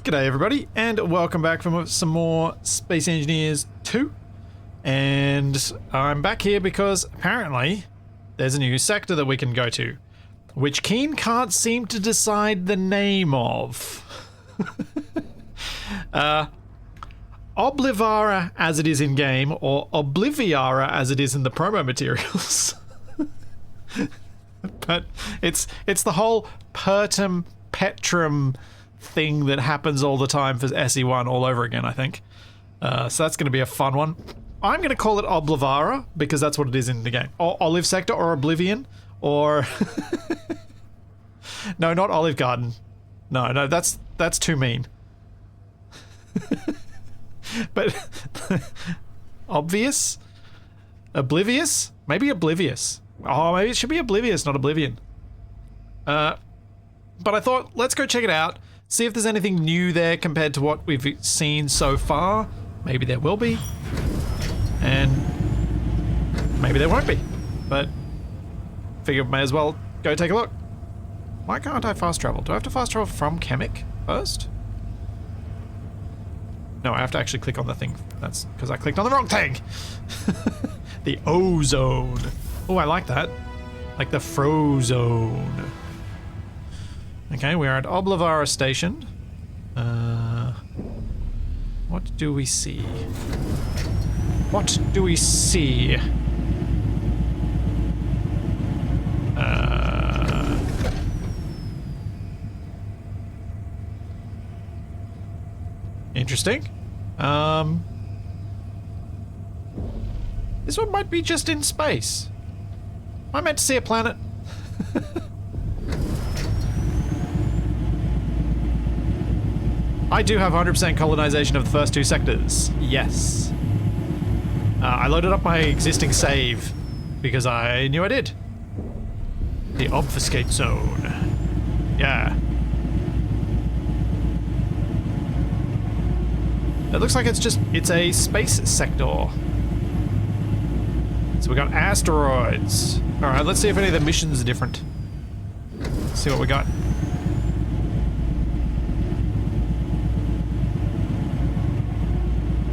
G'day everybody, and welcome back from some more Space Engineers 2. And I'm back here because apparently there's a new sector that we can go to, which Keen can't seem to decide the name of. Oblivara as it is in game, or Obliviara as it is in the promo materials. But it's the whole Pertum Petrum thing that happens all the time for SE1 all over again, I think. So that's going to be a fun one. I'm going to call it Oblivara because that's what it is in the game. Or Olive Sector, or Oblivion, or... No, not Olive Garden. No, that's too mean. But... Obvious? Oblivious? Maybe Oblivious. Oh, maybe it should be Oblivious, not Oblivion. But I thought, let's go check it out. See if there's anything new there compared to what we've seen so far. Maybe there will be. And maybe there won't be. But figure may as well go take a look. Why can't I fast travel? Do I have to fast travel from Chemic first? No, I have to actually click on the thing. That's because I clicked on the wrong thing. The ozone. Oh, I like that. Like the Frozone. Okay, we're at Oblivara Station. What do we see? What do we see? Interesting. This one might be just in space. Am I meant to see a planet? I do have 100% colonization of the first two sectors. Yes. I loaded up my existing save because I knew I did. The obfuscate zone. Yeah. It looks like it's a space sector. So we got asteroids. Alright, let's see if any of the missions are different. Let's see what we got.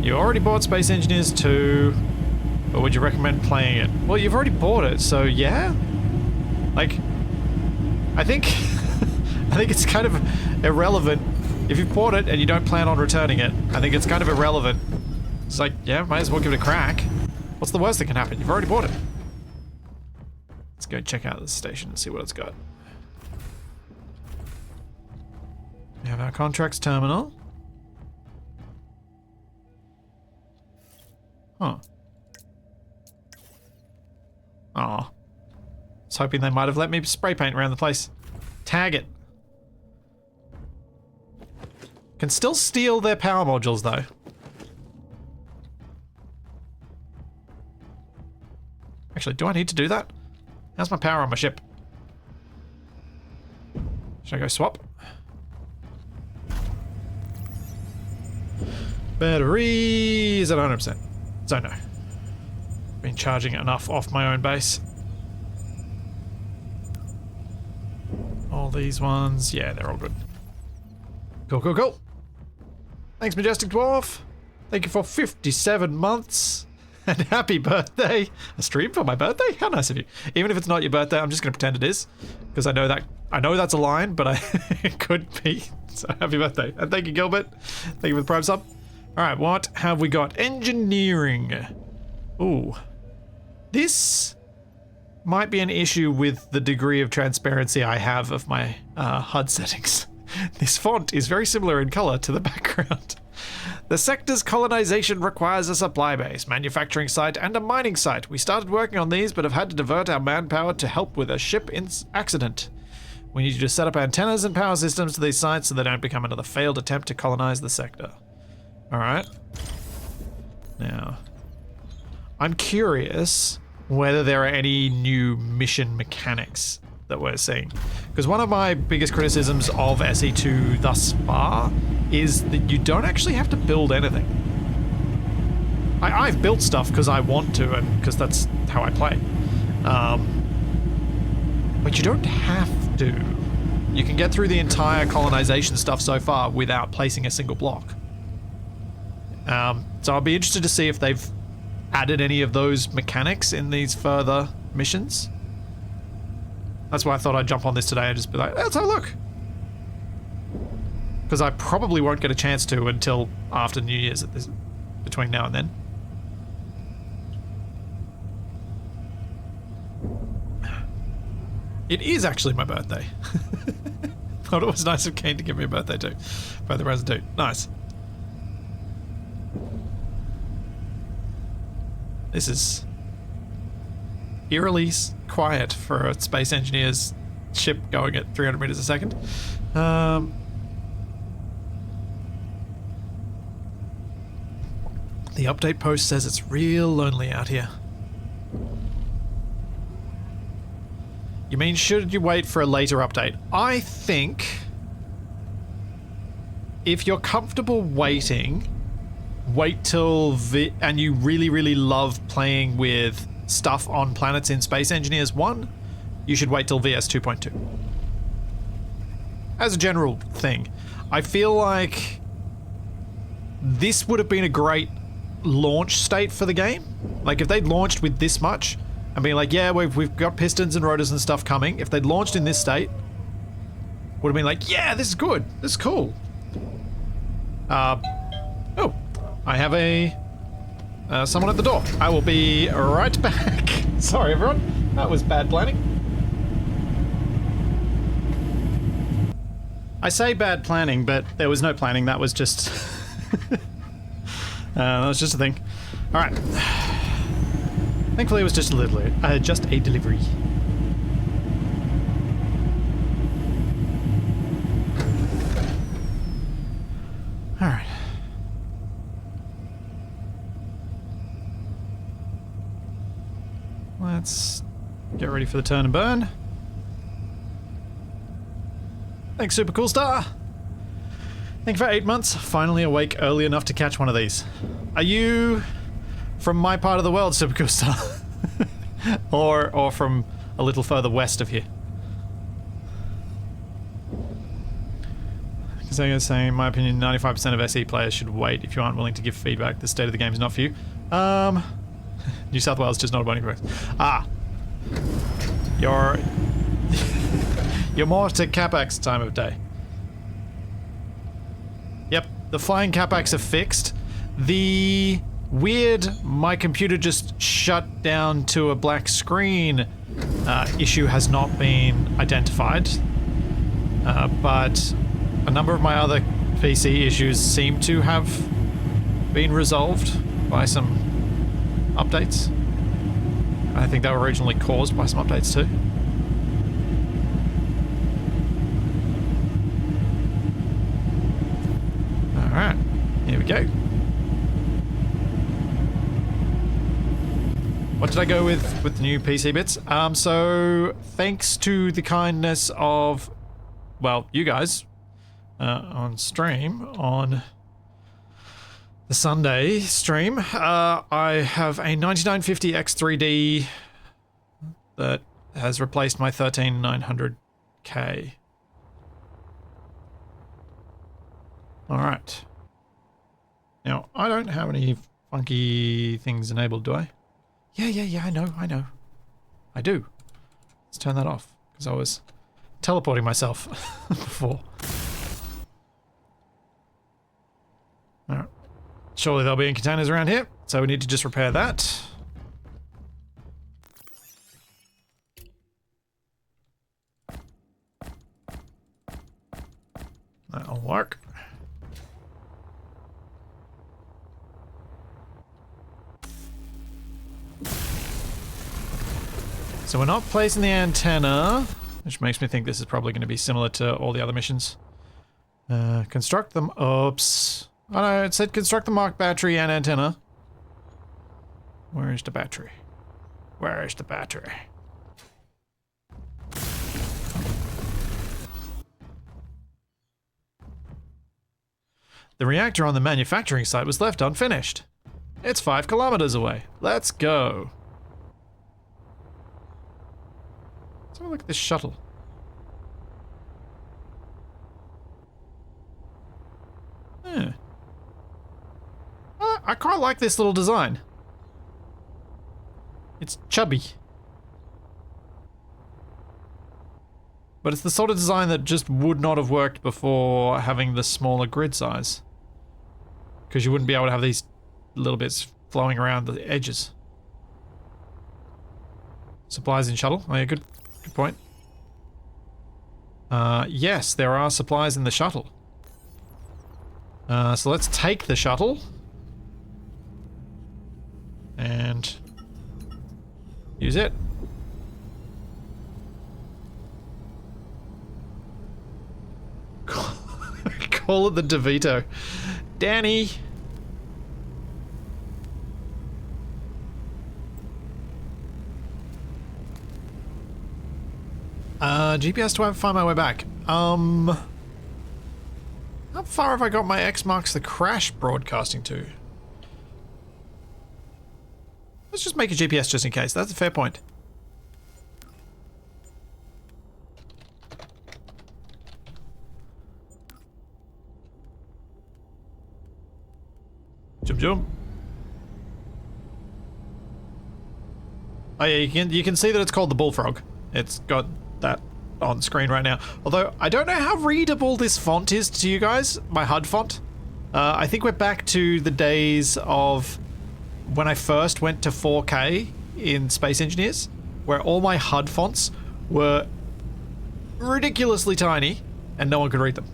You already bought Space Engineers 2, but would you recommend playing it? Well, you've already bought it, so yeah? Like, I think I think it's kind of irrelevant. If you've bought it and you don't plan on returning it, I think it's kind of irrelevant. It's like, yeah, might as well give it a crack. What's the worst that can happen? You've already bought it. Let's go check out the station and see what it's got. We have our contracts terminal. Huh. Aw. I was hoping they might have let me spray paint around the place. Tag it. Can still steal their power modules though. Actually, do I need to do that? How's my power on my ship? Should I go swap? Battery is at 100%. So no. Been charging enough off my own base. All these ones, yeah, they're all good. Cool, cool, cool. Thanks, Majestic Dwarf. Thank you for 57 months. And happy birthday. A stream for my birthday? How nice of you. Even if it's not your birthday, I'm just going to pretend it is. Because I know that's a line, but it could be. So happy birthday. And thank you, Gilbert. Thank you for the Prime sub. Alright, what have we got? Engineering. Ooh. This might be an issue with the degree of transparency I have of my HUD settings. This font is very similar in color to the background. The sector's colonization requires a supply base, manufacturing site, and a mining site. We started working on these, but have had to divert our manpower to help with a ship accident. We need you to set up antennas and power systems to these sites so they don't become another failed attempt to colonize the sector. Alright. Now, I'm curious whether there are any new mission mechanics that we're seeing. Because one of my biggest criticisms of SE2 thus far is that you don't actually have to build anything. I've built stuff because I want to and because that's how I play. But you don't have to. You can get through the entire colonization stuff so far without placing a single block. So I'll be interested to see if they've added any of those mechanics in these further missions. That's why I thought I'd jump on this today and just be like, let's have a look. Because I probably won't get a chance to until after New Year's at this, between now and then. It is actually my birthday. Thought it was nice of Kane to give me a birthday too. Birthday present too. Nice. This is eerily quiet for a space engineer's ship going at 300 meters a second. The update post says it's real lonely out here. You mean, should you wait for a later update? I think if you're comfortable waiting, wait till and you really, really love playing with stuff on planets in Space Engineers 1, you should wait till VS 2.2. As a general thing, I feel like this would have been a great launch state for the game. Like, if they'd launched with this much and being like, yeah, we've got pistons and rotors and stuff coming, if they'd launched in this state, would have been like, yeah, this is good, this is cool. Oh, I have a someone at the door. I will be right back. Sorry, everyone, that was bad planning. I say bad planning, but there was no planning. That was just that was just a thing. All right. Thankfully, it was just a delivery. All right. Let's get ready for the turn and burn. Thanks, Super Cool Star. Thank you for 8 months. Finally awake early enough to catch one of these. Are you from my part of the world, Super Cool Star? or from a little further west of here? Because I was saying, in my opinion, 95% of SE players should wait if you aren't willing to give feedback. The state of the game is not for you. New South Wales just not a voting place. You're you're more to CapEx time of day. Yep, the flying CapEx are fixed. The weird my computer just shut down to a black screen issue has not been identified. But a number of my other PC issues seem to have been resolved by some updates. I think they were originally caused by some updates too. Alright, here we go. What did I go with the new PC bits? So thanks to the kindness of, well, you guys on stream, on the Sunday stream, I have a 9950 X3D that has replaced my 13900K. Alright. Now, I don't have any funky things enabled, do I? Yeah, I know. I do. Let's turn that off, because I was teleporting myself before. Alright. Surely they'll be in containers around here, so we need to just repair that. That'll work. So we're not placing the antenna, which makes me think this is probably going to be similar to all the other missions. Construct them. Oops. Oh no, it said construct the marked battery and antenna. Where is the battery? Where is the battery? The reactor on the manufacturing site was left unfinished. It's 5 kilometers away. Let's go. Let's have a look at this shuttle. Yeah. I quite like this little design. It's chubby. But it's the sort of design that just would not have worked before having the smaller grid size. Because you wouldn't be able to have these little bits flowing around the edges. Supplies in shuttle? Oh yeah, good point. Yes, there are supplies in the shuttle. So let's take the shuttle. And use it. Call it the DeVito. Danny! GPS to find my way back. How far have I got my X marks the crash broadcasting to? Let's just make a GPS just in case. That's a fair point. Jump, jump. Oh yeah, you can see that it's called the Bullfrog. It's got that on screen right now. Although, I don't know how readable this font is to you guys, my HUD font. I think we're back to the days of when I first went to 4K in Space Engineers, where all my HUD fonts were ridiculously tiny and no one could read them.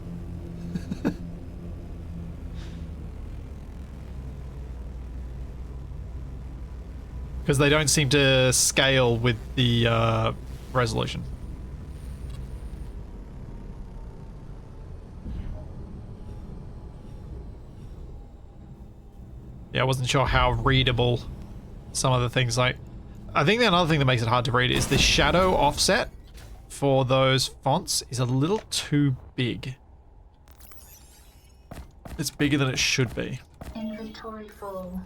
Because they don't seem to scale with the resolution. Yeah, I wasn't sure how readable some of the things like... I think another thing that makes it hard to read is the shadow offset for those fonts is a little too big. It's bigger than it should be. Inventory full.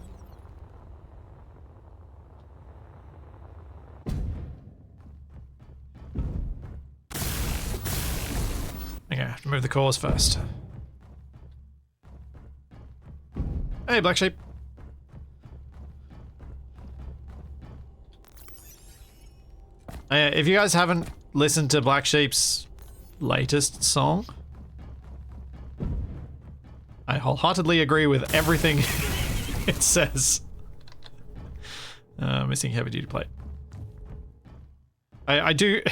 Okay, I have to move the cores first. Hey, Black Sheep. If you guys haven't listened to Black Sheep's latest song, I wholeheartedly agree with everything it says. Missing heavy duty plate. I do.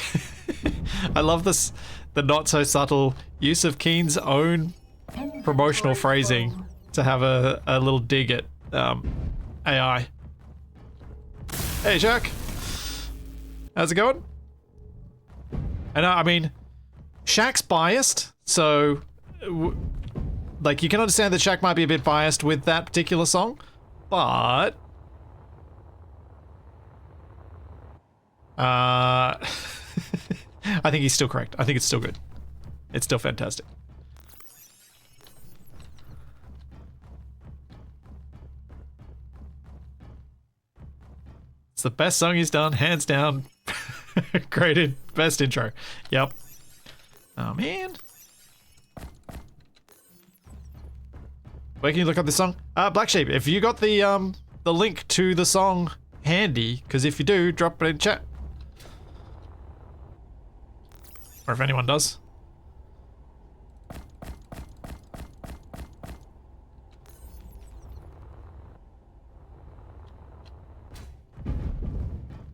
I love this, the not so subtle use of Keen's own promotional phrasing to have a little dig at AI. Hey, Jack. How's it going? And I mean, Shaq's biased, so like you can understand that Shaq might be a bit biased with that particular song, but I think he's still correct. I think it's still good. It's still fantastic. It's the best song he's done, hands down. Great, best intro. Yep. Oh man. Where can you look up this song? Black Sheep, if you got the link to the song handy, because if you do, drop it in chat. Or if anyone does.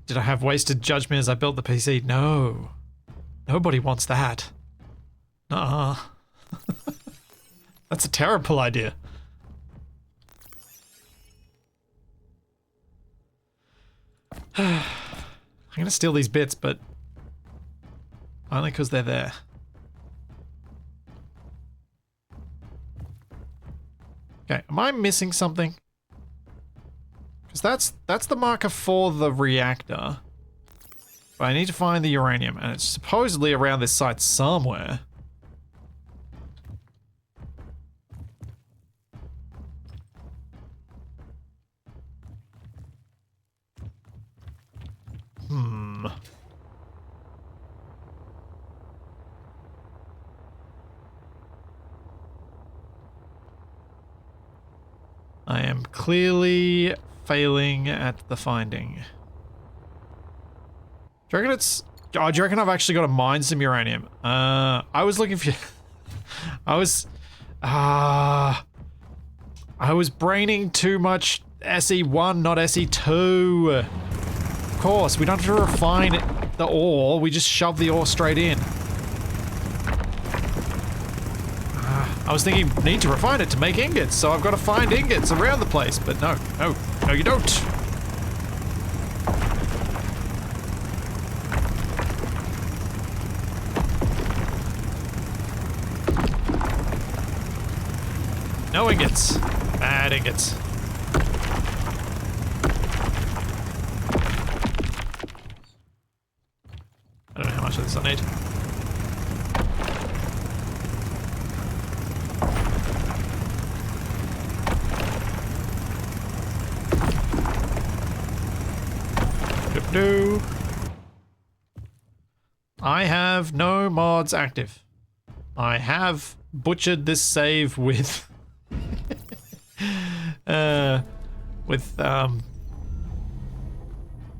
Did I have wasted judgment as I built the PC? No. Nobody wants that. Nuh-uh. That's a terrible idea. I'm gonna steal these bits, but only because they're there. Okay, am I missing something? Because that's the marker for the reactor. But I need to find the uranium, and it's supposedly around this site somewhere. I am clearly failing at the finding. Do you reckon it's... Oh, do you reckon I've actually got to mine some uranium? I was looking for... I was braining too much SE1, not SE2. Of course, we don't have to refine the ore, we just shove the ore straight in. I was thinking, need to refine it to make ingots, so I've got to find ingots around the place, but no, you don't. No ingots. Bad ingots. I don't know how much of this I need. I have no mods active. I have butchered this save with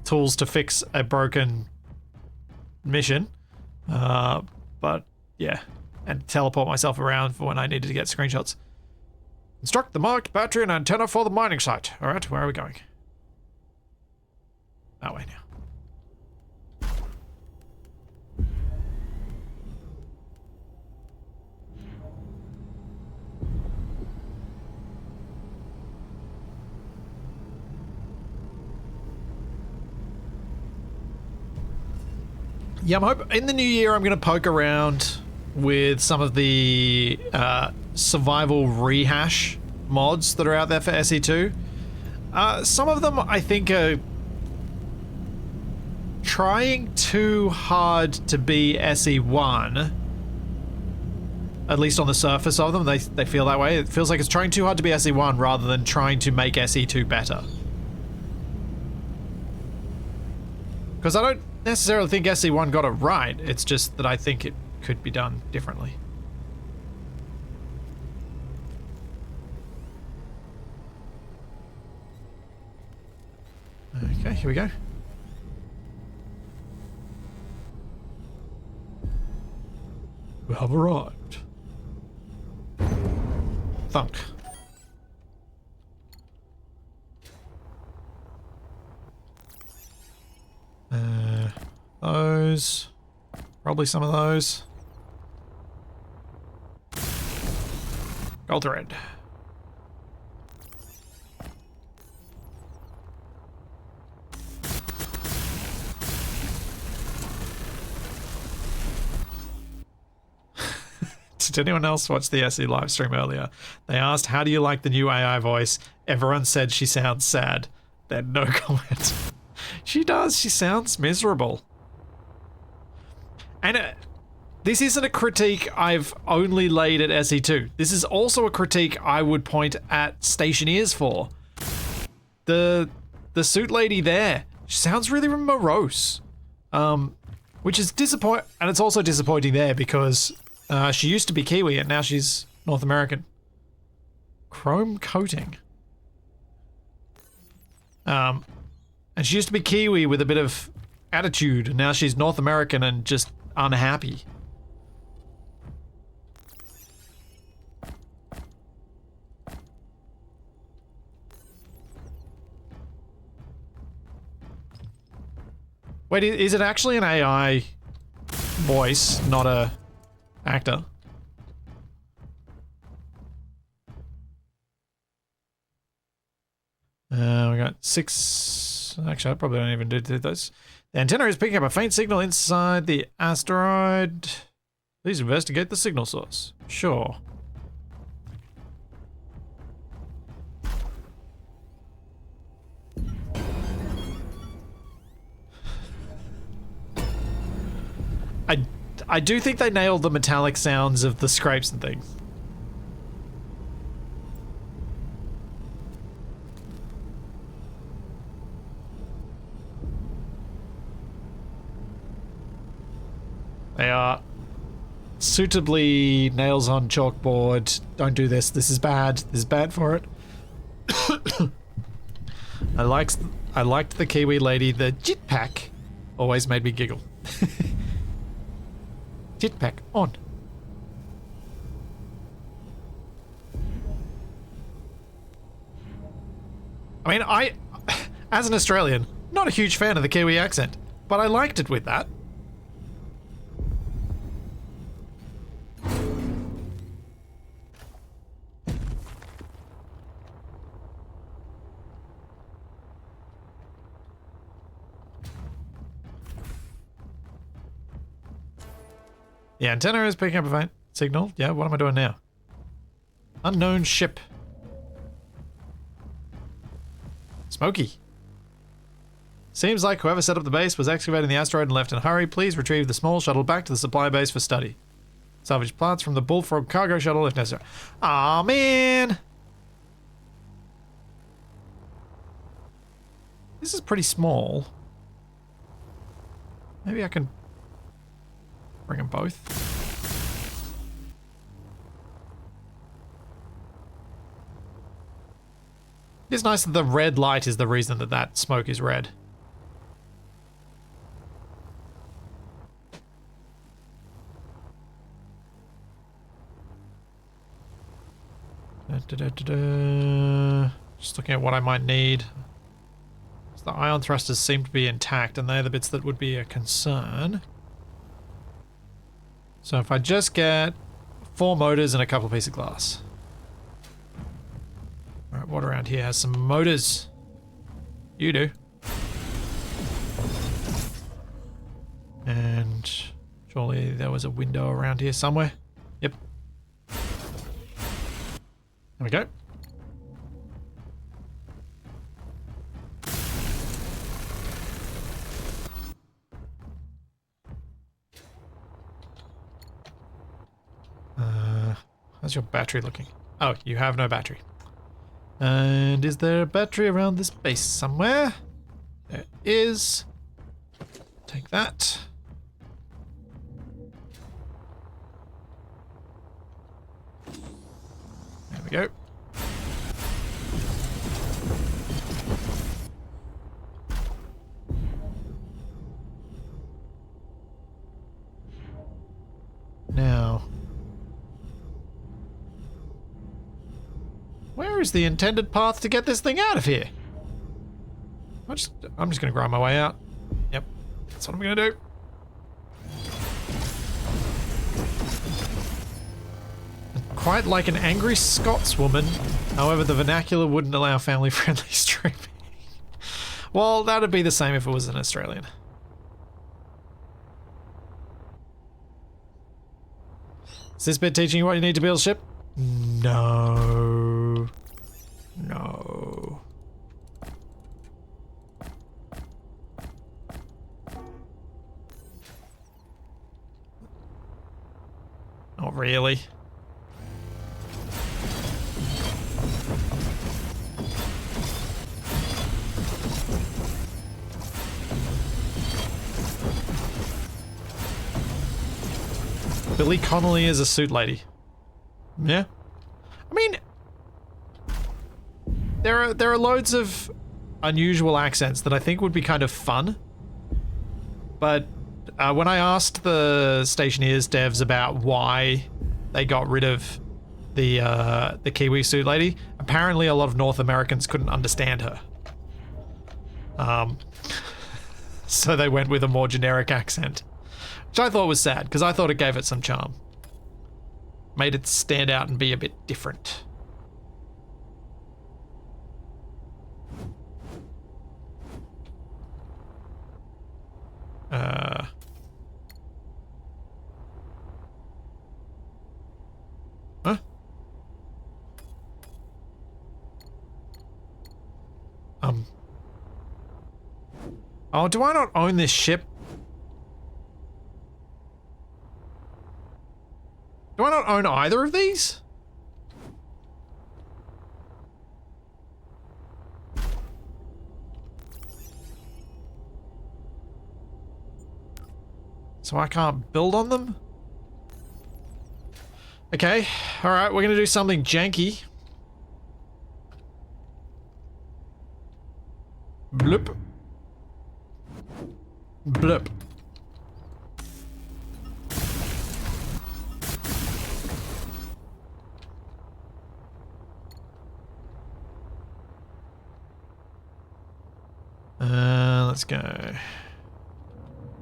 tools to fix a broken mission, but yeah, and teleport myself around for when I needed to get screenshots. Construct the marked battery and antenna for the mining site. All right, where are we going? That way now. Yeah, I'm hoping in the new year I'm going to poke around with some of the survival rehash mods that are out there for SE2. Some of them I think are trying too hard to be SE1. At least on the surface of them, they feel that way. It feels like it's trying too hard to be SE1 rather than trying to make SE2 better. Because I don't necessarily think SE1 got it right, it's just that I think it could be done differently. Okay, here we go. We have arrived. Thunk. Those. Probably some of those. Gold thread. Did anyone else watch the SE live stream earlier? They asked, how do you like the new AI voice? Everyone said she sounds sad. Then no comment. She does. She sounds miserable. And this isn't a critique I've only laid at SE2. This is also a critique I would point at Stationeers for. The suit lady there, she sounds really morose. Which is disappointing, and it's also disappointing there because she used to be Kiwi and now she's North American. Chrome coating. And she used to be Kiwi with a bit of attitude, and now she's North American and just unhappy. Wait, is it actually an AI voice, not a actor? We got 6... Actually, I probably don't even do those. The antenna is picking up a faint signal inside the asteroid. Please investigate the signal source. Sure. I do think they nailed the metallic sounds of the scrapes and things. They are suitably nails on chalkboard. Don't do this. This is bad. This is bad for it. I liked the Kiwi lady. The jetpack always made me giggle. Jetpack on. I mean, as an Australian, not a huge fan of the Kiwi accent, but I liked it with that. The antenna is picking up a faint signal. Yeah, what am I doing now? Unknown ship. Smoky. Seems like whoever set up the base was excavating the asteroid and left in a hurry. Please retrieve the small shuttle back to the supply base for study. Salvage parts from the Bullfrog cargo shuttle if necessary. Aw, man! This is pretty small. Maybe I can bring them both. It's nice that the red light is the reason that that smoke is red. Just looking at what I might need. So the ion thrusters seem to be intact, and they're the bits that would be a concern. So if I just get 4 motors and a couple of pieces of glass. Alright, what around here has some motors? You do. And surely there was a window around here somewhere. Yep. There we go. How's your battery looking? Oh, you have no battery. And is there a battery around this base somewhere? There is. Take that. There we go. Now, where is the intended path to get this thing out of here? I'm just gonna grind my way out. Yep, that's what I'm gonna do. Quite like an angry Scotswoman. However, the vernacular wouldn't allow family-friendly streaming. Well, that'd be the same if it was an Australian. Is this bit teaching you what you need to build a ship? No. No. Not really. Billy Connolly is a suit lady. Yeah. I mean, there are loads of unusual accents that I think would be kind of fun. But when I asked the Stationeers devs about why they got rid of the Kiwi suit lady, apparently a lot of North Americans couldn't understand her. So they went with a more generic accent. Which I thought was sad, because I thought it gave it some charm. Made it stand out and be a bit different. Huh? Oh, do I not own this ship? Do I not own either of these? So I can't build on them? Okay, alright, we're gonna do something janky. Bloop. Bloop. Let's go.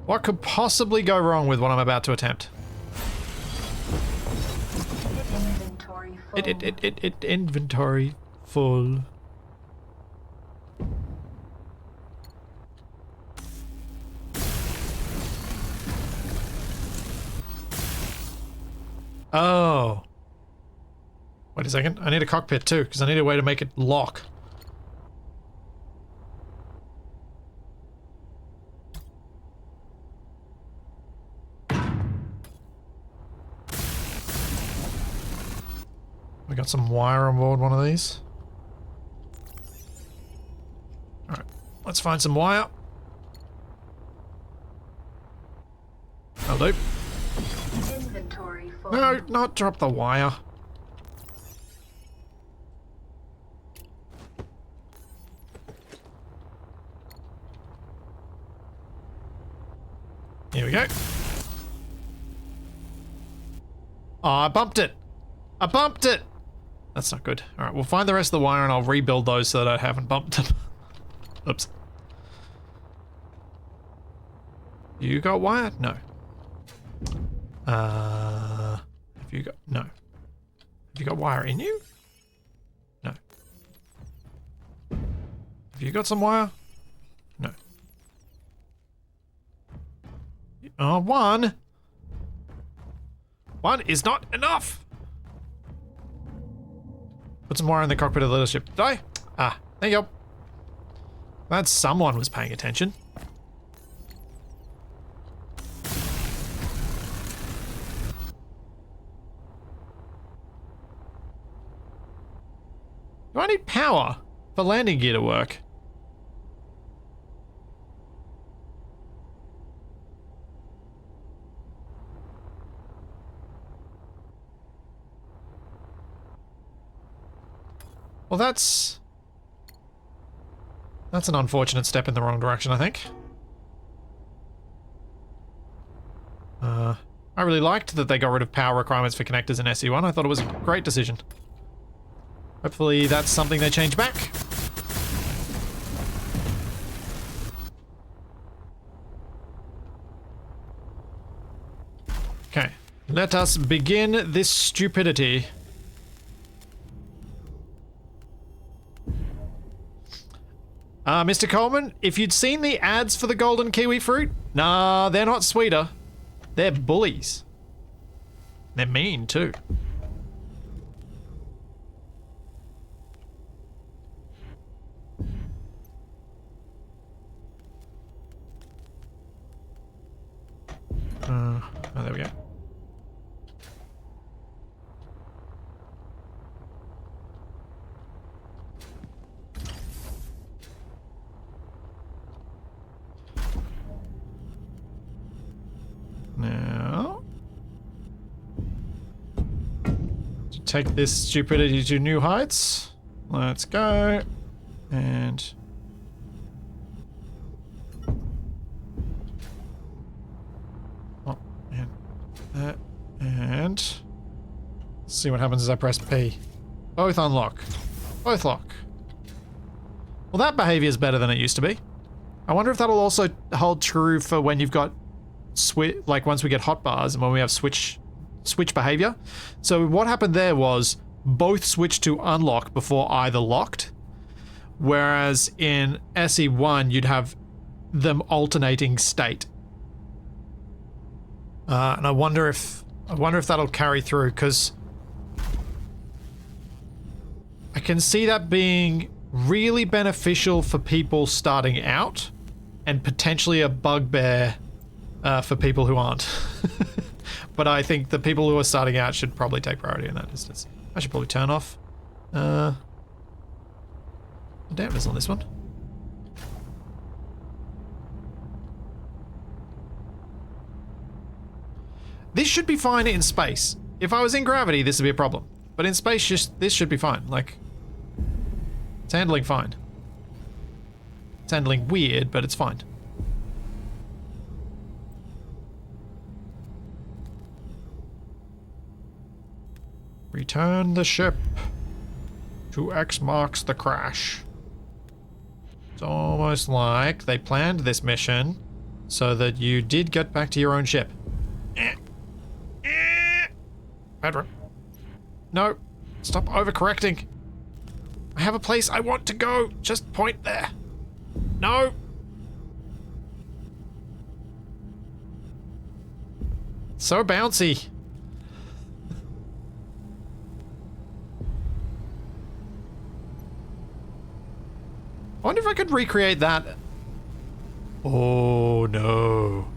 What could possibly go wrong with what I'm about to attempt? Inventory full. Inventory full. Oh. Wait a second. I need a cockpit too, because I need a way to make it lock. We got some wire on board one of these. Alright, let's find some wire. That'll do. Inventory full. No, not drop the wire. Here we go. Oh, I bumped it. I bumped it. That's not good. Alright, we'll find the rest of the wire and I'll rebuild those so that I haven't bumped them. Oops. You got wire? No. Have you got... No. Have you got wire in you? No. Have you got some wire? No. One. One is not enough. Put some wire in the cockpit of the little ship. Did I? Ah, there you go. Glad someone was paying attention. Do I need power for landing gear to work? Well, that's an unfortunate step in the wrong direction, I think. I really liked that they got rid of power requirements for connectors in SE1. I thought it was a great decision. Hopefully that's something they change back. Okay, let us begin this stupidity. Mr. Coleman, if you'd seen the ads for the golden kiwi fruit, nah, they're not sweeter. They're bullies. They're mean too. Oh, there we go. Now, to take this stupidity to new heights, let's go, and that, and let's see what happens as I press P. Both unlock. Both lock. Well, that behavior is better than it used to be. I wonder if that'll also hold true for when you've got like once we get hotbars and when we have switch behavior. So what happened there was both switched to unlock before either locked, whereas in SE1 you'd have them alternating state. And I wonder if that'll carry through, because I can see that being really beneficial for people starting out and potentially a bugbear for people who aren't. But I think the people who are starting out should probably take priority in that instance. I should probably turn off the dampers on this one. This should be fine in space. If I was in gravity, this would be a problem. But in space, this should be fine. Like, it's handling fine. It's handling weird, but it's fine. Return the ship to X marks the crash. It's almost like they planned this mission so that you did get back to your own ship. Pedro. No. Stop overcorrecting. I have a place I want to go. Just point there. No. So bouncy. I wonder if I could recreate that. Oh no.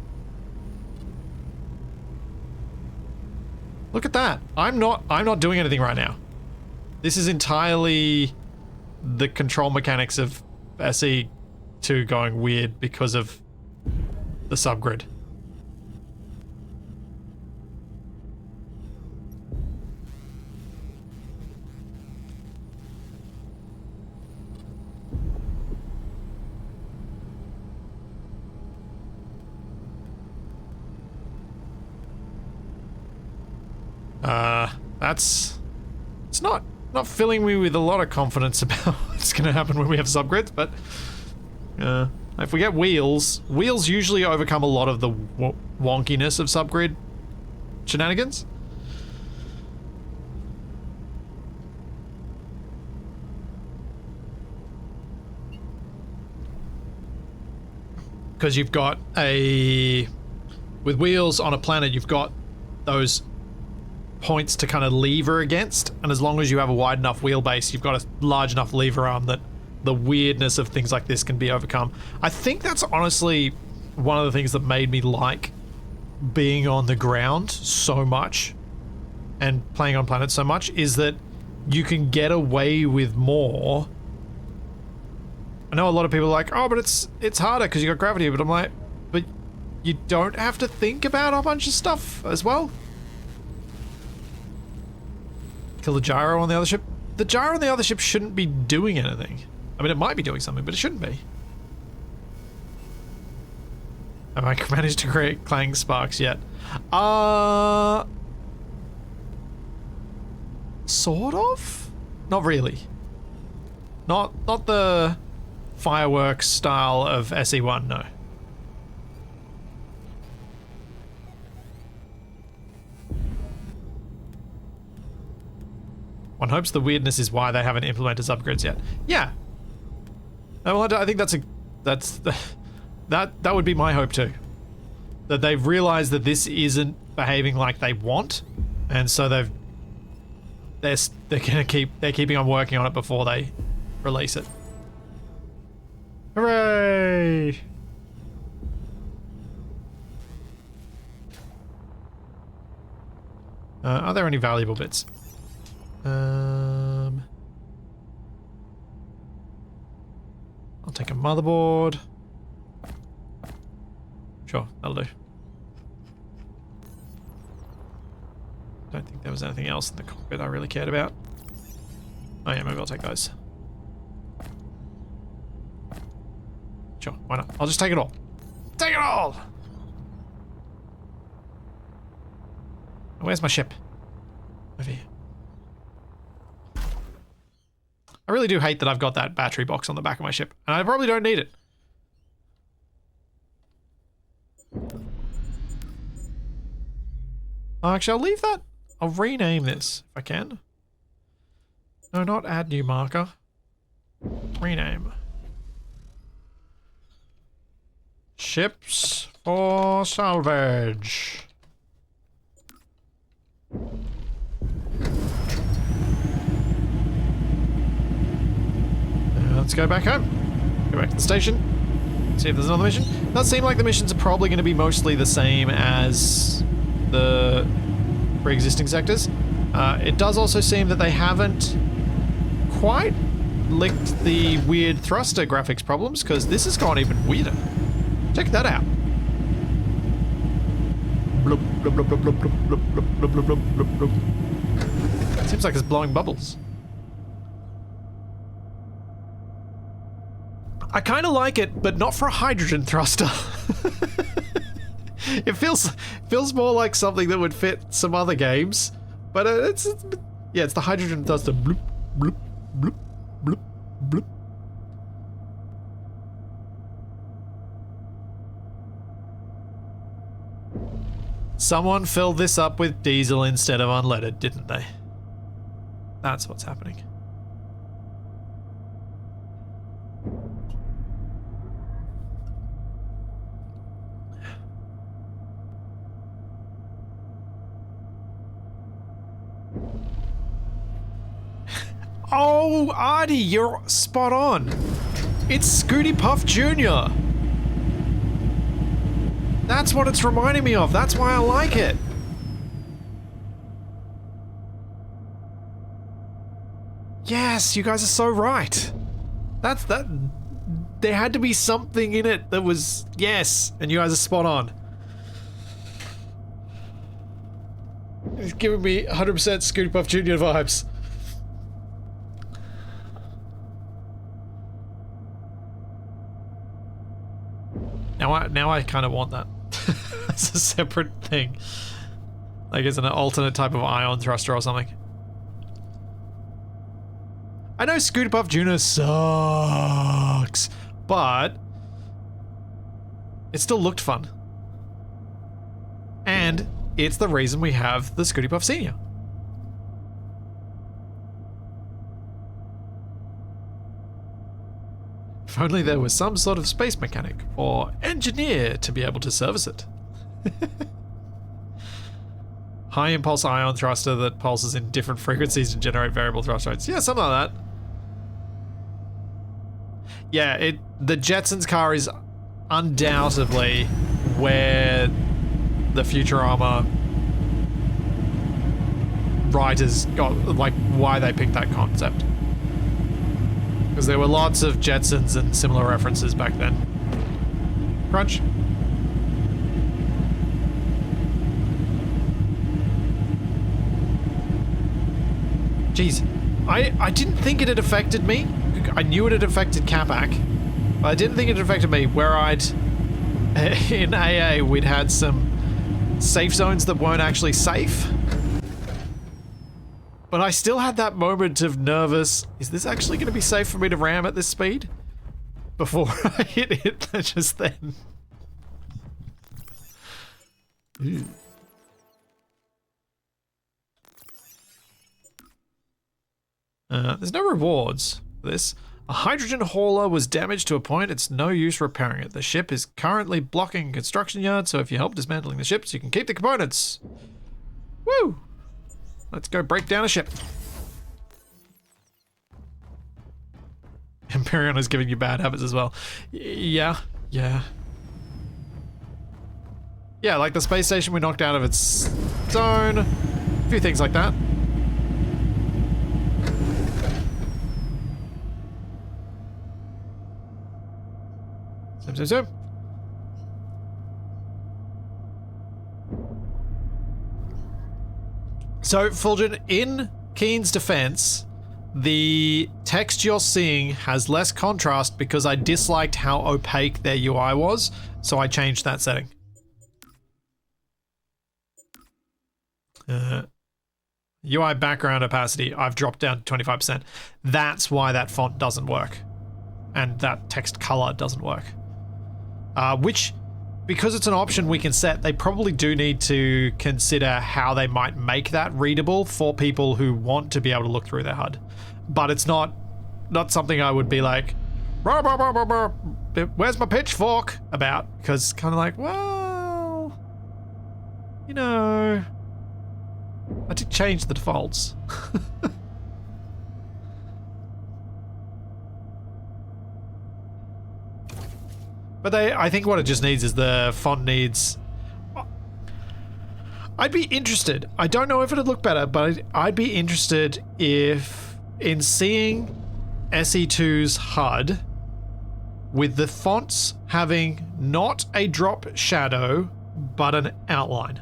Look at that. I'm not doing anything right now. This is entirely the control mechanics of SE2 going weird because of the subgrid. It's not filling me with a lot of confidence about what's going to happen when we have subgrids, but if we get wheels usually overcome a lot of the wonkiness of subgrid shenanigans. Because you've got with wheels on a planet, you've got those points to kind of lever against, and as long as you have a wide enough wheelbase, you've got a large enough lever arm that the weirdness of things like this can be overcome. I think that's honestly one of the things that made me like being on the ground so much and playing on planets so much, is that you can get away with more. I know a lot of people are like, oh, but it's harder because you got gravity, but I'm like, but you don't have to think about a bunch of stuff as well. Kill the gyro on the other ship. The gyro on the other ship shouldn't be doing anything. I mean, it might be doing something, but it shouldn't be. Have I managed to create clang sparks yet? Sort of? Not really. Not the fireworks style of SE1, no. One hopes the weirdness is why they haven't implemented subgrids yet. Yeah. Well, I think that would be my hope too. That they've realized that this isn't behaving like they want, and so they're keeping on working on it before they release it. Hooray! Are there any valuable bits? I'll take a motherboard. Sure, that'll do. Don't think there was anything else in the cockpit I really cared about. Oh yeah, maybe I'll take those. Sure, why not? I'll just take it all. Take it all! Where's my ship? Over here. I really do hate that I've got that battery box on the back of my ship, and I probably don't need it. Actually, I'll leave that. I'll rename this if I can. No, not add new marker. Rename. Ships for salvage. Let's go back home. Go back to the station. See if there's another mission. It does seem like the missions are probably going to be mostly the same as the pre-existing sectors. It does also seem that they haven't quite licked the weird thruster graphics problems, because this has gone even weirder. Check that out. Seems like it's blowing bubbles. I kind of like it, but not for a hydrogen thruster. It feels more like something that would fit some other games, but it's the hydrogen thruster. Bloop, bloop, bloop, bloop, bloop. Someone filled this up with diesel instead of unleaded, didn't they? That's what's happening. Oh, Artie, you're spot on. It's Scooty Puff Jr. That's what it's reminding me of. That's why I like it. Yes, you guys are so right. That. There had to be something in it that was... Yes, and you guys are spot on. It's giving me 100% Scooty Puff Jr. vibes. Now I kind of want that. It's a separate thing. Like it's an alternate type of ion thruster or something. I know Scooter Puff Jr. sucks, but it still looked fun. And it's the reason we have the Scooty Puff Senior. If only there was some sort of space mechanic or engineer to be able to service it. High impulse ion thruster that pulses in different frequencies to generate variable thrust rates. Yeah, something like that. Yeah, the Jetsons car is undoubtedly where the Futurama writers got, like, why they picked that concept. Because there were lots of Jetsons and similar references back then. Crunch. Jeez, I didn't think it had affected me. I knew it had affected Capac, but I didn't think it affected me, where in AA we'd had some safe zones that weren't actually safe. But I still had that moment of nervous, is this actually going to be safe for me to ram at this speed? Before I hit it just then. Ew. There's no rewards for this. A hydrogen hauler was damaged to a point it's no use repairing it. The ship is currently blocking a construction yard, so if you help dismantling the ships, you can keep the components. Woo! Let's go break down a ship. Empyrean is giving you bad habits as well. Yeah. Yeah, like the space station we knocked out of its zone. A few things like that. Zoom. So, Fulgen, in Keen's defense, the text you're seeing has less contrast because I disliked how opaque their UI was, so I changed that setting. UI background opacity, I've dropped down to 25%. That's why that font doesn't work. And that text color doesn't work. Which, because it's an option we can set, they probably do need to consider how they might make that readable for people who want to be able to look through their HUD. But it's not something I would be like, where's my pitchfork about? Because kind of like, well, you know, I did change the defaults. But I think what it just needs is the font needs... I'd be interested. I don't know if it'd look better, but I'd be interested in seeing SE2's HUD with the fonts having not a drop shadow, but an outline.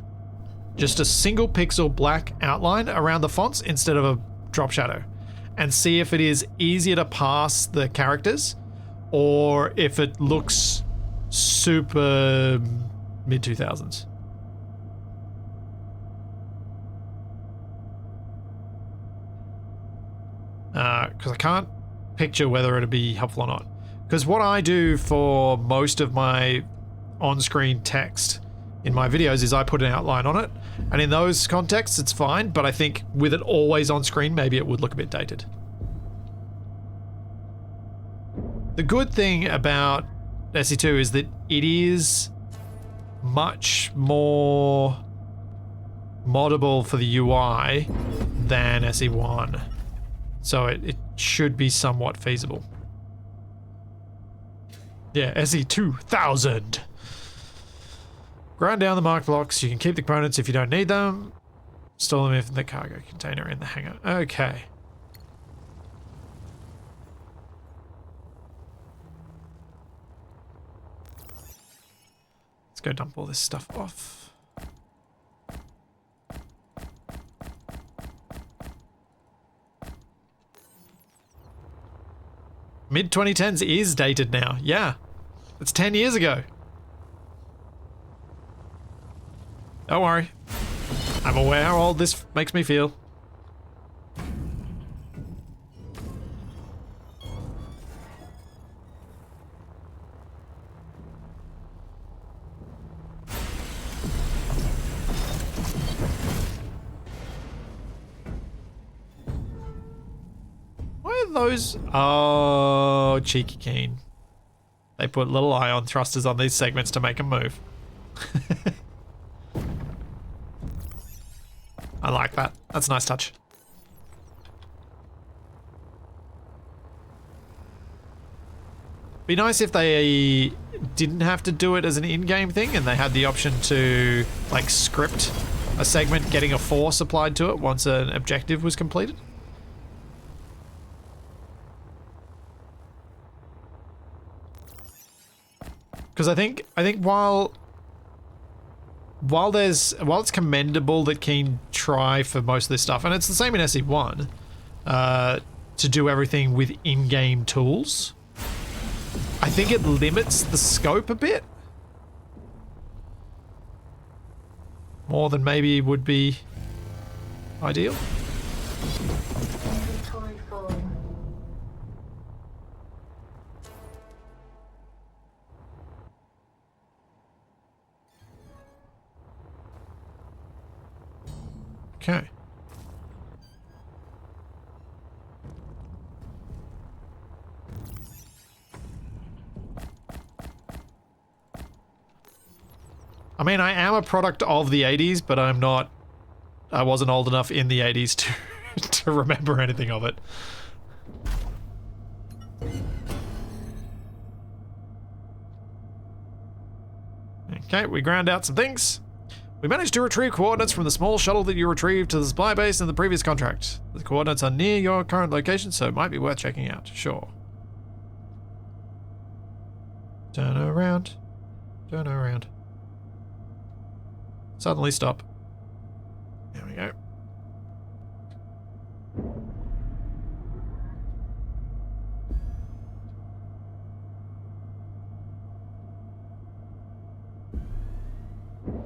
Just a single pixel black outline around the fonts instead of a drop shadow. And see if it is easier to pass the characters, or if it looks super mid-2000s. Because I can't picture whether it'd be helpful or not. Because what I do for most of my on-screen text in my videos is I put an outline on it, and in those contexts it's fine, but I think with it always on screen, maybe it would look a bit dated. The good thing about SE2 is that it is much more moddable for the UI than SE1, so it should be somewhat feasible. Yeah, SE2000. Grind down the marked blocks. You can keep the components if you don't need them. Store them in the cargo container in the hangar. Okay. Let's go dump all this stuff off. Mid-2010s is dated now. Yeah. It's 10 years ago. Don't worry. I'm aware how old this makes me feel. Why are those? Oh, cheeky keen. They put little ion thrusters on these segments to make them move. I like that. That's a nice touch. Be nice if they didn't have to do it as an in-game thing and they had the option to like script a segment getting a force applied to it once an objective was completed. Because I think while it's commendable that Keen try for most of this stuff, and it's the same in SE1, to do everything with in-game tools, I think it limits the scope a bit. More than maybe would be ideal. Inventory full. Okay. I mean, I am a product of the 80s, but I wasn't old enough in the 80s to remember anything of it. Okay, we ground out some things. We managed to retrieve coordinates from the small shuttle that you retrieved to the supply base in the previous contract. The coordinates are near your current location, so it might be worth checking out. Sure. Turn around. Turn around. Suddenly stop. There we go.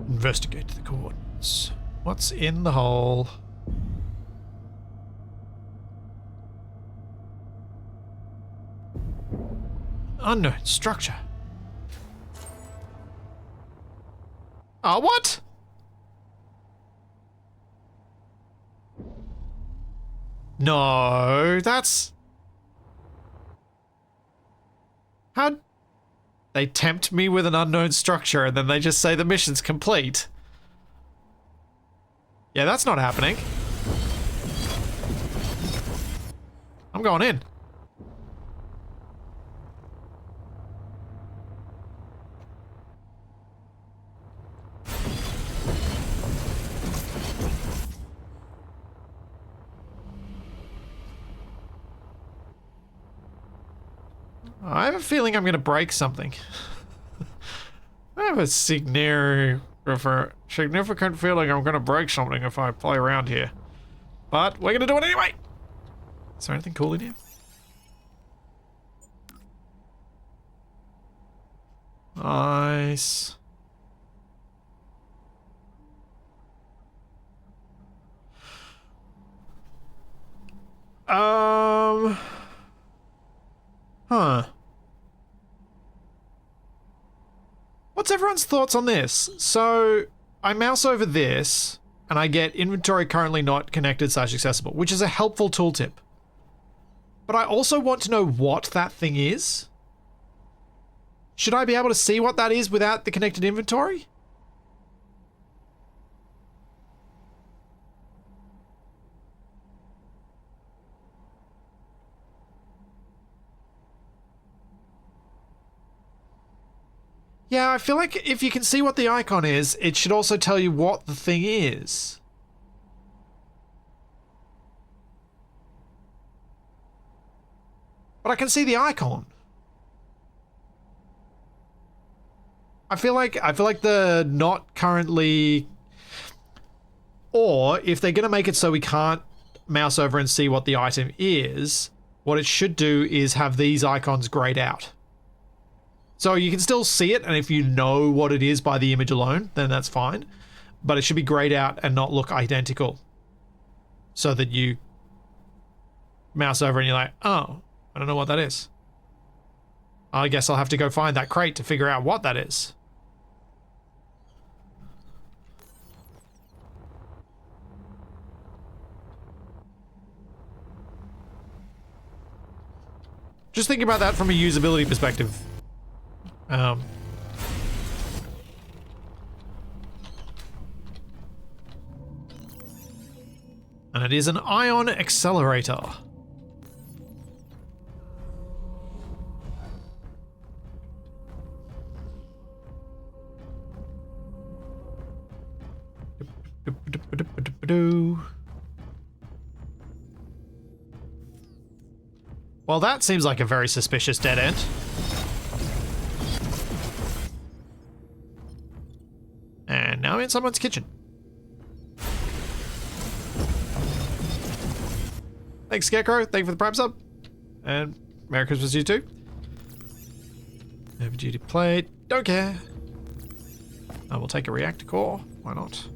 Investigate the coordinates. What's in the hole? Unknown structure. Oh, what? No, that's... How'd they tempt me with an unknown structure and then they just say the mission's complete? Yeah, that's not happening. I'm going in. I have a feeling I'm going to break something. I have a significant feeling I'm going to break something if I play around here. But we're going to do it anyway. Is there anything cool in here? Nice. Huh. What's everyone's thoughts on this? So, I mouse over this, and I get inventory currently not connected / accessible, which is a helpful tooltip. But I also want to know what that thing is. Should I be able to see what that is without the connected inventory? Yeah, I feel like if you can see what the icon is, it should also tell you what the thing is. But I can see the icon. I feel like the not currently, or if they're going to make it so we can't mouse over and see what the item is, what it should do is have these icons grayed out. So you can still see it, and if you know what it is by the image alone, then that's fine. But it should be grayed out and not look identical. So that you mouse over and you're like, oh, I don't know what that is. I guess I'll have to go find that crate to figure out what that is. Just think about that from a usability perspective. And it is an ion accelerator. Well, that seems like a very suspicious dead end. And now I'm in someone's kitchen. Thanks, Scarecrow. Thank you for the Prime sub. And Merry Christmas to you too. Heavy duty plate. Don't care. I will take a reactor core. Why not?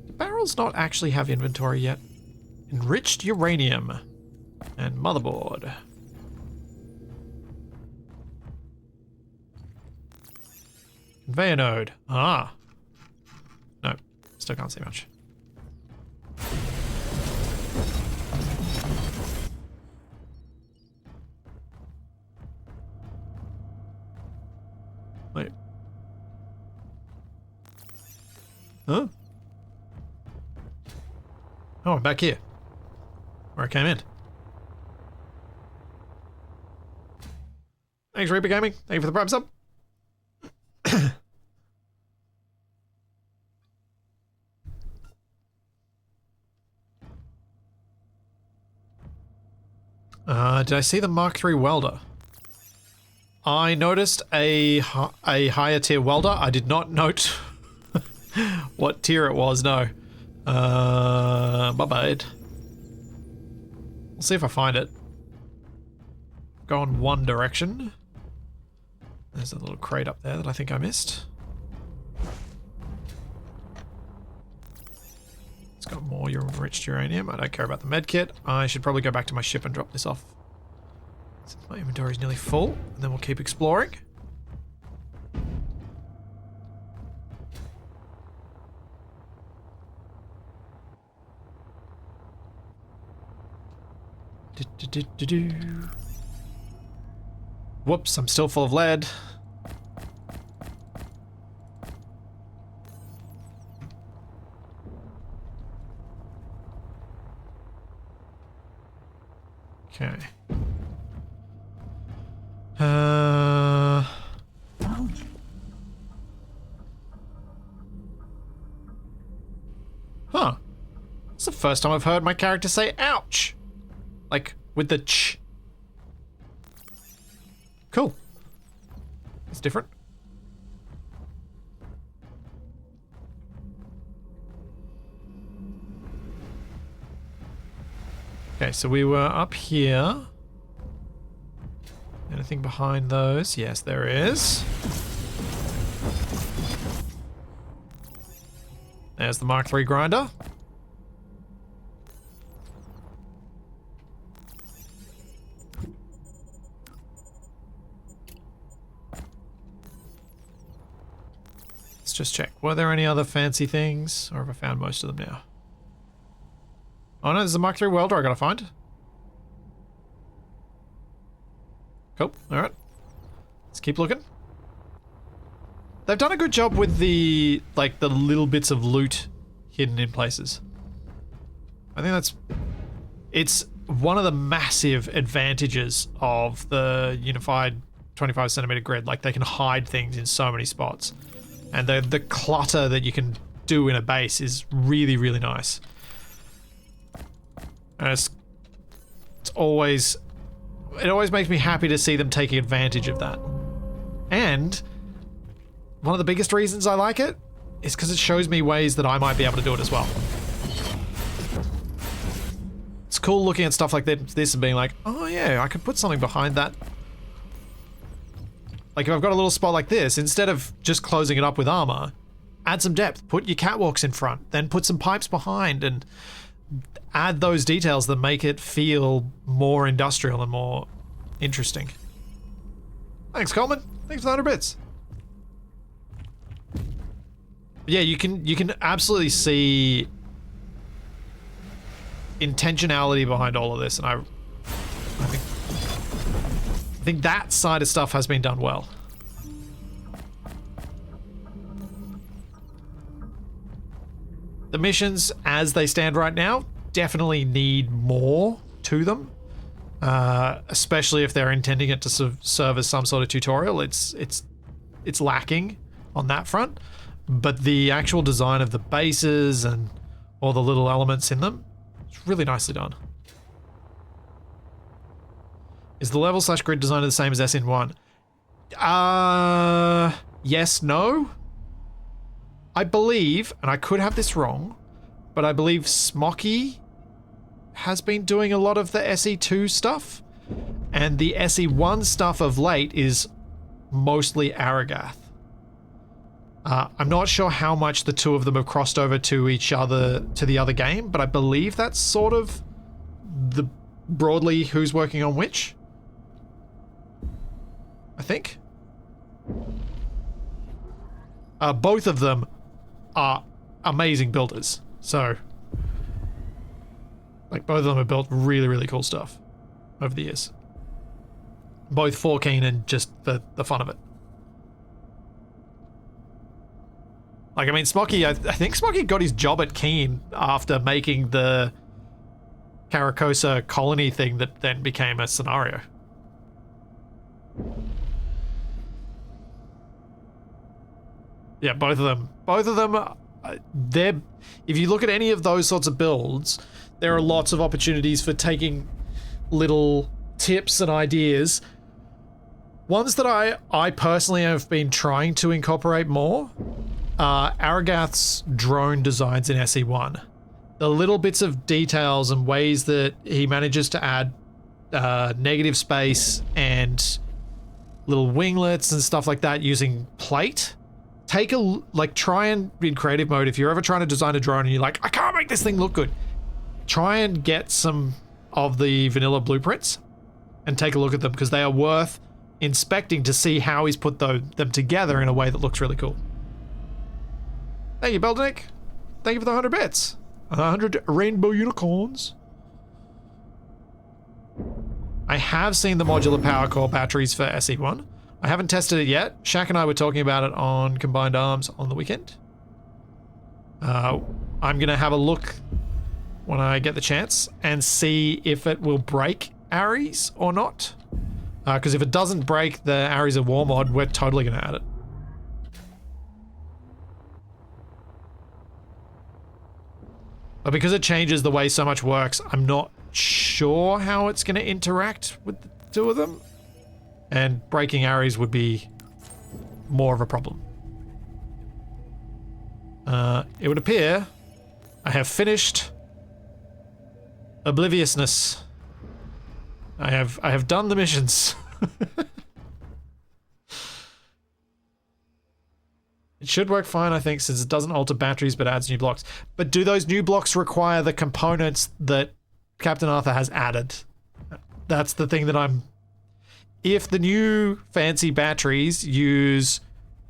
The barrels not actually have inventory yet. Enriched uranium. And motherboard. Conveyor node. Ah. No, still can't see much. Wait. Huh? Oh, I'm back here. Where I came in. Thanks, Reaper Gaming. Thank you for the Prime sub. Did I see the Mark III welder? I noticed a higher tier welder. I did not note what tier it was, no. Bye-bye. We'll see if I find it. Go in one direction. There's a little crate up there that I think I missed. It's got more enriched uranium. I don't care about the medkit. I should probably go back to my ship and drop this off. Since my inventory is nearly full, and then we'll keep exploring. Whoops, I'm still full of lead. Okay. Huh. It's the first time I've heard my character say ouch. Like, with the ch. Cool. It's different. Okay, so we were up here. Anything behind those? Yes, there is. There's the Mark III grinder. Let's just check. Were there any other fancy things? Or have I found most of them now? Oh no, there's a Mark III welder I gotta find. Cool, alright. Let's keep looking. They've done a good job with the, like, the little bits of loot hidden in places. I think that's... It's one of the massive advantages of the unified 25 centimeter grid. Like, they can hide things in so many spots. And the clutter that you can do in a base is really, really nice. And it always makes me happy to see them taking advantage of that. And one of the biggest reasons I like it is because it shows me ways that I might be able to do it as well. It's cool looking at stuff like this and being like, oh yeah, I could put something behind that. Like if I've got a little spot like this, instead of just closing it up with armor, add some depth, put your catwalks in front, then put some pipes behind and add those details that make it feel more industrial and more interesting. Thanks, Coleman. Thanks for the 100 bits. Yeah, you can absolutely see intentionality behind all of this, and I think that side of stuff has been done well. The missions, as they stand right now, definitely need more to them, especially if they're intending it to serve as some sort of tutorial. It's lacking on that front, but the actual design of the bases and all the little elements in them, it's really nicely done. Is the level / grid designer the same as SN1? Yes, no. I believe, and I could have this wrong, but I believe Smoky has been doing a lot of the SE2 stuff, and the SE1 stuff of late is mostly Aragath. I'm not sure how much the two of them have crossed over to each other, to the other game, but I believe that's sort of the broadly who's working on which. I think. Both of them are amazing builders, so like both of them have built really, really cool stuff over the years. Both for Keen and just the fun of it. Like, I mean, Smoky, I think Smoky got his job at Keen after making the Caracosa colony thing that then became a scenario. Yeah, both of them, they're, if you look at any of those sorts of builds, there are lots of opportunities for taking little tips and ideas. Ones that I personally have been trying to incorporate more are Aragath's drone designs in SE1. The little bits of details and ways that he manages to add negative space and little winglets and stuff like that using plate. Try and, in creative mode, if you're ever trying to design a drone and you're like, I can't make this thing look good, try and get some of the vanilla blueprints and take a look at them, because they are worth inspecting to see how he's put them together in a way that looks really cool. Thank you, Beldenick. Thank you for the 100 bits. 100 rainbow unicorns. I have seen the modular power core batteries for SE1. I haven't tested it yet. Shaq and I were talking about it on Combined Arms on the weekend. I'm going to have a look when I get the chance and see if it will break Ares or not. Because if it doesn't break the Ares of War mod, we're totally going to add it. But because it changes the way so much works, I'm not sure how it's going to interact with the two of them. And breaking Ares would be more of a problem. It would appear I have finished Obliviousness. I have done the missions. It should work fine, I think, since it doesn't alter batteries but adds new blocks. But do those new blocks require the components that Captain Arthur has added? That's the thing that I'm... If the new fancy batteries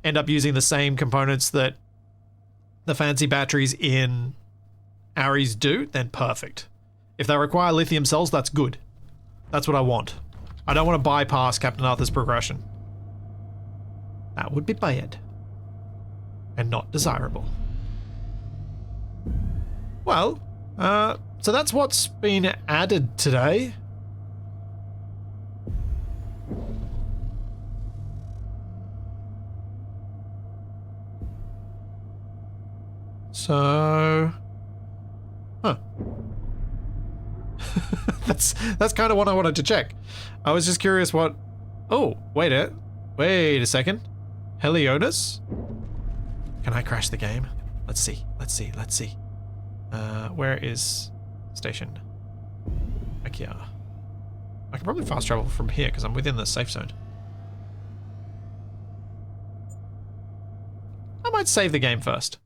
end up using the same components that the fancy batteries in Ares do, then perfect. If they require lithium cells, that's good. That's what I want. I don't want to bypass Captain Arthur's progression. That would be bad. And not desirable. Well, so that's what's been added today. So... Huh. that's kind of what I wanted to check. I was just curious what... Oh, wait a second. Helionis? Can I crash the game? Let's see. Where is station? IKEA. I can probably fast travel from here because I'm within the safe zone. I might save the game first.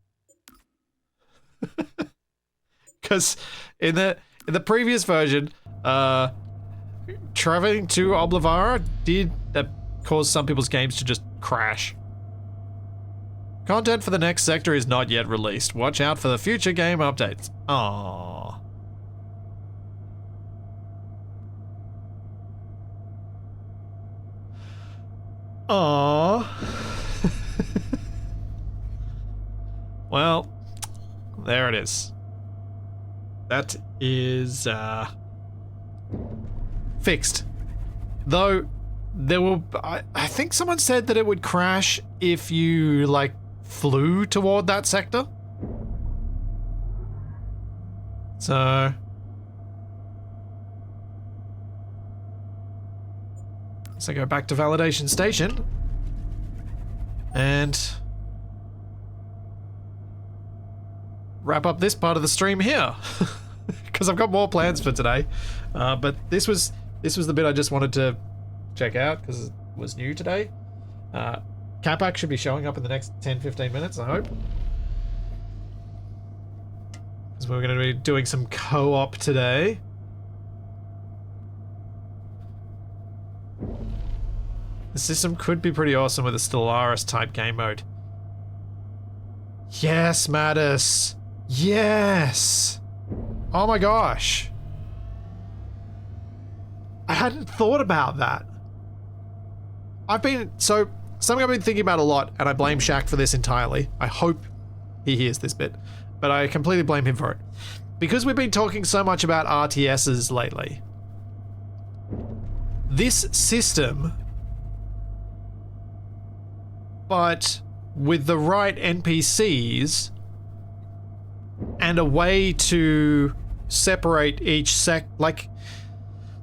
Because in the previous version, traveling to Oblivara did cause some people's games to just crash. Content for the next sector is not yet released. Watch out for the future game updates. Aww. Aww. Well, there it is. That is, fixed. Though, there will... I think someone said that it would crash if you, like, flew toward that sector. So... So go back to validation station. And... wrap up this part of the stream here. Because I've got more plans for today. But this was the bit I just wanted to check out because it was new today. Capac should be showing up in the next 10-15 minutes, I hope. Because we're going to be doing some co-op today. The system could be pretty awesome with a Stellaris type game mode. Yes, Mattis. Yes. Oh my gosh. I hadn't thought about that. Something I've been thinking about a lot, and I blame Shaq for this entirely. I hope he hears this bit, but I completely blame him for it. Because we've been talking so much about RTSs lately. This system, but with the right NPCs and a way to separate each so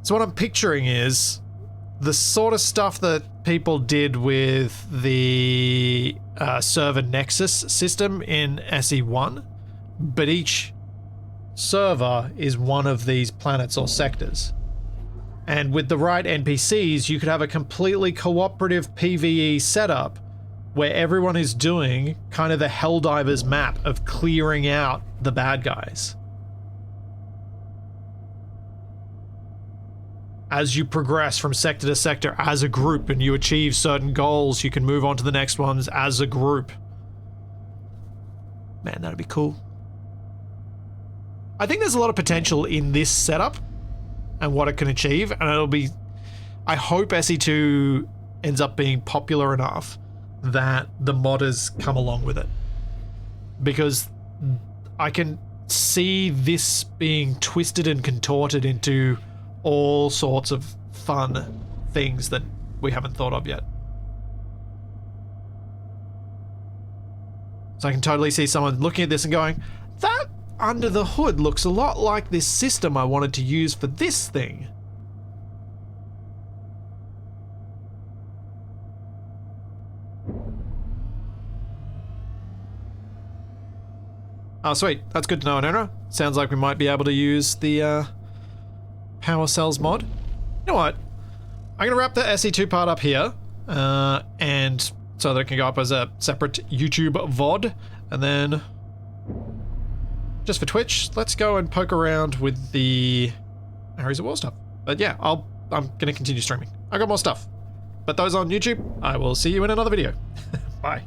what I'm picturing is the sort of stuff that people did with the server Nexus system in SE1, but each server is one of these planets or sectors. And with the right NPCs, you could have a completely cooperative PvE setup where everyone is doing kind of the Helldivers map of clearing out the bad guys. As you progress from sector to sector as a group and you achieve certain goals, you can move on to the next ones as a group. Man, that'd be cool. I think there's a lot of potential in this setup and what it can achieve, and I hope SE2 ends up being popular enough that the modders come along with it. Because I can see this being twisted and contorted into all sorts of fun things that we haven't thought of yet. So I can totally see someone looking at this and going, that under the hood looks a lot like this system I wanted to use for this thing. Oh, sweet. That's good to know, Anera. Sounds like we might be able to use the power cells mod. You know what? I'm gonna wrap the SE2 part up here, and so that it can go up as a separate YouTube VOD, and then just for Twitch, let's go and poke around with the Ares of War stuff. But yeah, I'm gonna continue streaming. I got more stuff. But those on YouTube, I will see you in another video. Bye.